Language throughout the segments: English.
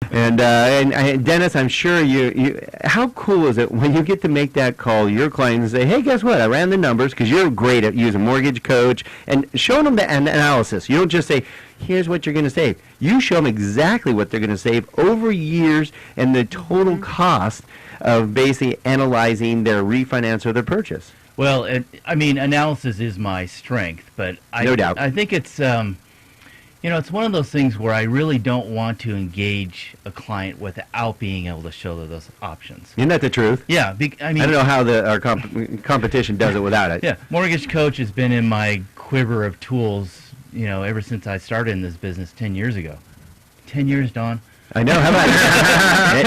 And Dennis, I'm sure how cool is it when you get to make that call to your client and say, hey, guess what? I ran the numbers, because you're great at using Mortgage Coach and showing them the analysis. You don't just say, here's what you're going to save. You show them exactly what they're going to save over years and the total cost of basically analyzing their refinance or their purchase. Well, analysis is my strength, but No doubt. I think it's it's one of those things where I really don't want to engage a client without being able to show those options. Isn't that the truth? Yeah, I don't know how our competition does it without it. Yeah, Mortgage Coach has been in my quiver of tools, ever since I started in this business 10 years ago. 10 years, Don. I know. How about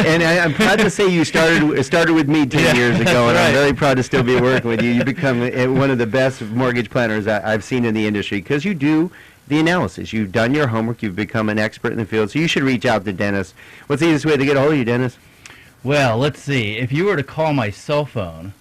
and I'm proud to say you started with me 10 years ago, and I'm very proud to still be working with you. You become one of the best mortgage planners I've seen in the industry, because you do the analysis. You've done your homework. You've become an expert in the field. So you should reach out to Dennis. What's the easiest way to get a hold of you, Dennis? Well, let's see. If you were to call my cell phone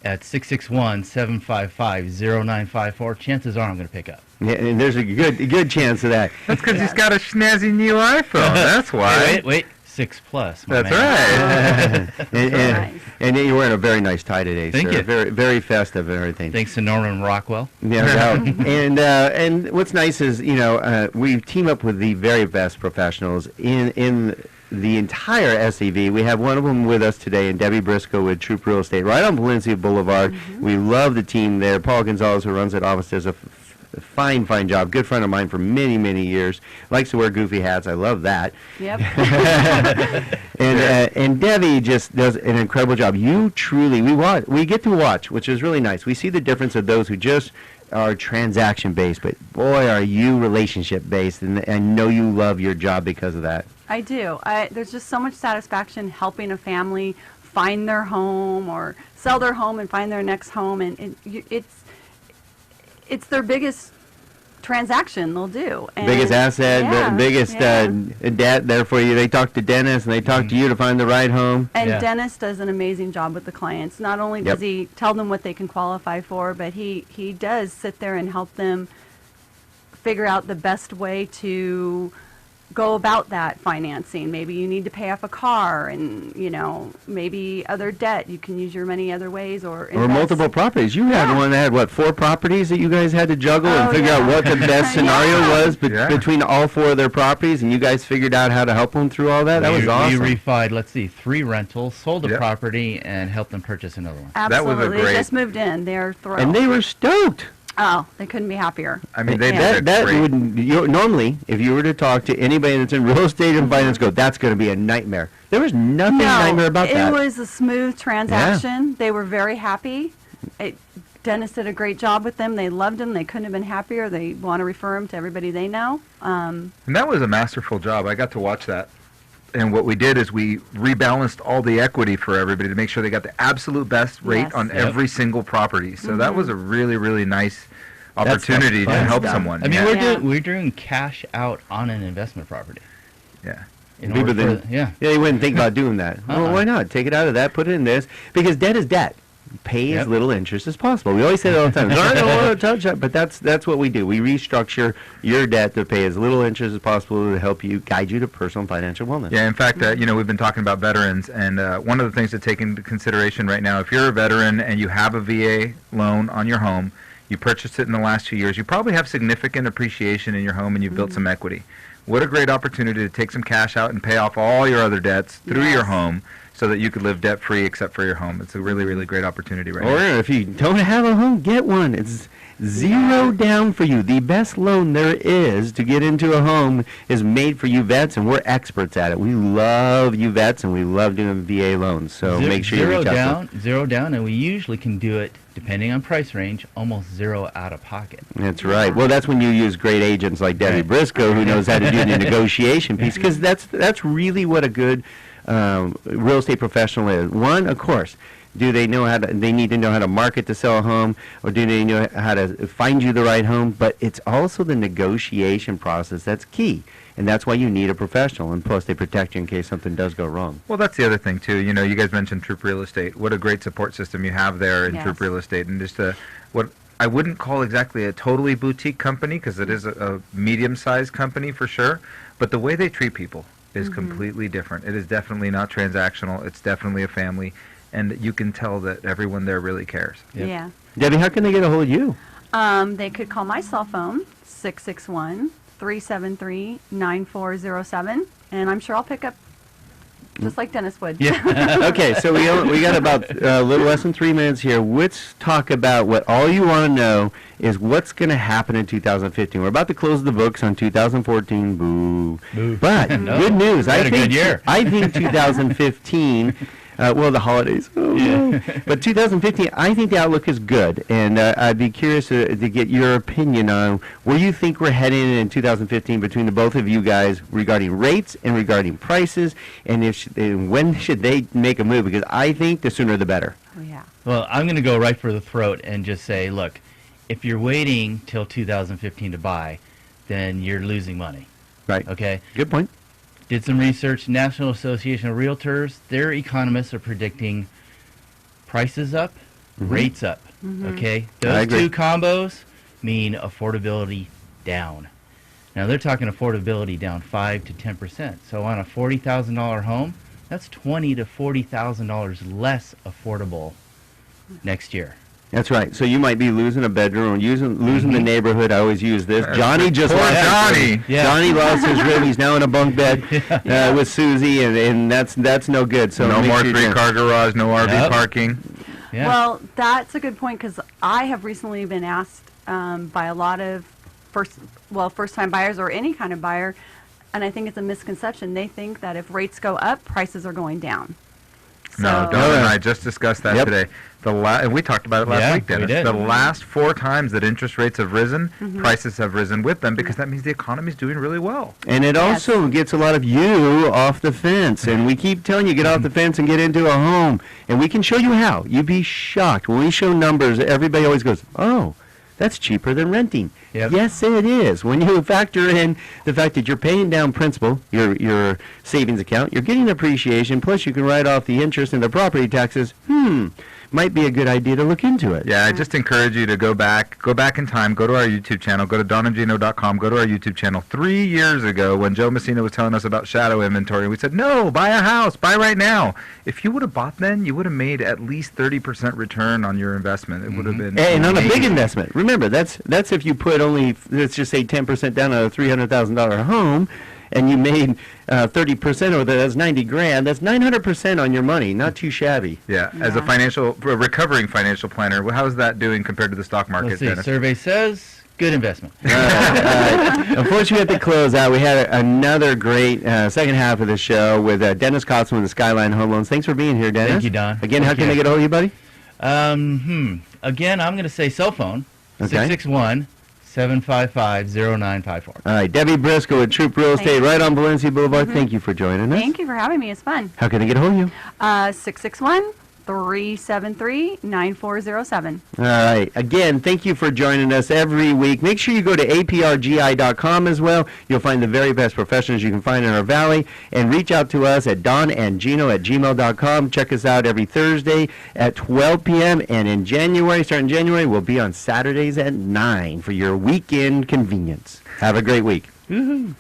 at 661-755-0954, chances are I'm going to pick up. Yeah, and there's a good chance of that. That's because he's got a snazzy new iPhone. That's why. Wait. 6 Plus. That's right. And you're wearing a very nice tie today, Thank sir. you. Very, very festive and everything. Thanks to Norman Rockwell. Yeah, and what's nice is we team up with the very best professionals in the entire SEV. We have one of them with us today, and Debbie Briscoe with Troop Real Estate, right on Valencia Boulevard. Mm-hmm. We love the team there. Paul Gonzalez, who runs that office, does a fine job. Good friend of mine for many, many years. Likes to wear goofy hats. I love that. Yep. And Debbie just does an incredible job. We get to watch, which is really nice. We see the difference of those who just are transaction based, but boy, are you relationship based, and I know you love your job because of that. I do. There's just so much satisfaction helping a family find their home or sell their home and find their next home, and it's their biggest transaction they'll do. And biggest asset, biggest debt there for you. They talk to Dennis, and they talk to you to find the right home. And Dennis does an amazing job with the clients. Not only does he tell them what they can qualify for, but he does sit there and help them figure out the best way to go about that financing. Maybe you need to pay off a car, and maybe other debt. You can use your money other ways, or multiple properties. You had one that had 4 properties that you guys had to juggle and figure out what the best scenario was between all 4 of their properties, and you guys figured out how to help them through all that. That was awesome. We refied, 3 rentals, sold a property, and helped them purchase another one. Absolutely. That was a great. They just moved in. They're thrilled. And they were stoked. Oh, they couldn't be happier. I mean, they did great. Normally, if you were to talk to anybody that's in real estate and finance, that's going to be a nightmare. There was nothing nightmare about that. It was a smooth transaction. Yeah. They were very happy. Dennis did a great job with them. They loved him. They couldn't have been happier. They want to refer him to everybody they know. And that was a masterful job. I got to watch that. And what we did is we rebalanced all the equity for everybody to make sure they got the absolute best rate on every single property. So that was a really, really nice opportunity to help someone. I mean, we're doing cash out on an investment property. Yeah. You wouldn't think about doing that. Well, why not? Take it out of that, put it in this, because debt is debt. Pay as little interest as possible. We always say that all the time. I don't want to touch that, but that's what we do. We restructure your debt to pay as little interest as possible to help you, guide you to personal and financial wellness. Yeah, in fact, we've been talking about veterans, and one of the things to take into consideration right now, if you're a veteran and you have a VA loan on your home, you purchased it in the last 2 years, you probably have significant appreciation in your home, and you've built some equity. What a great opportunity to take some cash out and pay off all your other debts through your home, so that you could live debt-free except for your home. It's a really, really great opportunity right now. Or if you don't have a home, get one. It's zero down for you. The best loan there is to get into a home is made for you vets, and we're experts at it. We love you vets, and we love doing VA loans. So make sure you reach out. Zero down, and we usually can do it, depending on price range, almost zero out of pocket. That's right. Well, that's when you use great agents like Debbie Briscoe, who knows how to do the negotiation piece, because that's really what a good real estate professional is. One, of course, do they know how to? They need to know how to market to sell a home, or do they know how to find you the right home? But it's also the negotiation process that's key, and that's why you need a professional. And plus, they protect you in case something does go wrong. Well, that's the other thing too. You guys mentioned Troop Real Estate. What a great support system you have there in Troop Real Estate, and just what I wouldn't call exactly a totally boutique company, because it is a medium-sized company for sure. But the way they treat people is completely different. It is definitely not transactional. It's definitely a family, and you can tell that everyone there really cares. Yep. Yeah. Debbie, how can they get a hold of you? They could call my cell phone, 661-373-9407, and I'm sure I'll pick up just like Dennis would. Yeah. Okay, so we got about a little less than 3 minutes here. Let's talk about what all you want to know is what's going to happen in 2015. We're about to close the books on 2014. Boo. Boo. But No. good news. We had a good year. I think 2015. Well, the holidays. Oh, no. But 2015, I think the outlook is good, and I'd be curious to get your opinion on where you think we're heading in 2015 between the both of you guys regarding rates and regarding prices, and when should they make a move? Because I think the sooner the better. Oh, yeah. Well, I'm going to go right for the throat and just say, look, if you're waiting till 2015 to buy, then you're losing money. Right. Okay? Good point. Did some research. National Association of Realtors, their economists are predicting prices up, rates up. Okay? I Those agree. two combos mean affordability down. Now, they're talking affordability down 5 to 10%. So on a $40,000 home, that's $20,000 to $40,000 less affordable next year. That's right. So you might be losing a bedroom or losing the neighborhood. I always use this. Johnny just Poor lost his Johnny. room. Yeah. Johnny lost his room. He's now in a bunk bed with Susie, and that's no good. So No make more sure you- three-car garage, no RV Yep. parking. Yeah. Well, that's a good point because I have recently been asked by a lot of first-time buyers or any kind of buyer, and I think it's a misconception. They think that if rates go up, prices are going down. No, So- Don and I just discussed that Yep. today. And we talked about it last Yeah, week, we Dennis. did. The last 4 times that interest rates have risen, prices have risen with them because that means the economy's doing really well. And it Yes. also gets a lot of you off the fence. And we keep telling you, get off the fence and get into a home. And we can show you how. You'd be shocked. When we show numbers, everybody always goes, oh, that's cheaper than renting. Yep. Yes, it is. When you factor in the fact that you're paying down principal, your savings account, you're getting appreciation, plus you can write off the interest and the property taxes, might be a good idea to look into it. Yeah, I just encourage you to go back in time, go to our YouTube channel, go to donandgino.com, go to our YouTube channel. 3 years ago when Joe Messina was telling us about shadow inventory, we said, no, buy a house, buy right now. If you would have bought then, you would have made at least 30% return on your investment. It would have been And on a big amazing. investment. Remember, that's if you put only, let's just say 10% down on a $300,000 home, and you made 30% of that, that's $90,000. That's 900% on your money. Not too shabby. Yeah, as a recovering financial planner, how's that doing compared to the stock market, Let's see. Dennis? Survey says good investment. Unfortunately, we have to close out. We had another great second half of the show with Dennis Kotzman with Skyline Home Loans. Thanks for being here, Dennis. Thank you, Don. Again, how Thank can you. they get a hold of you, buddy? Again, I'm going to say cell phone. Okay. 661-755-0954. All right, Debbie Briscoe with Troop Real Estate Thank you. right on Valencia Boulevard. Thank you for joining us. Thank you for having me. It's fun. How can they get a hold of you? 661-373-9407. All right. Again, thank you for joining us every week. Make sure you go to aprgi.com as well. You'll find the very best professionals you can find in our valley. And reach out to us at donandgino@gmail.com. Check us out every Thursday at 12 p.m. And in January, starting January, we'll be on Saturdays at 9 for your weekend convenience. Have a great week. Woohoo.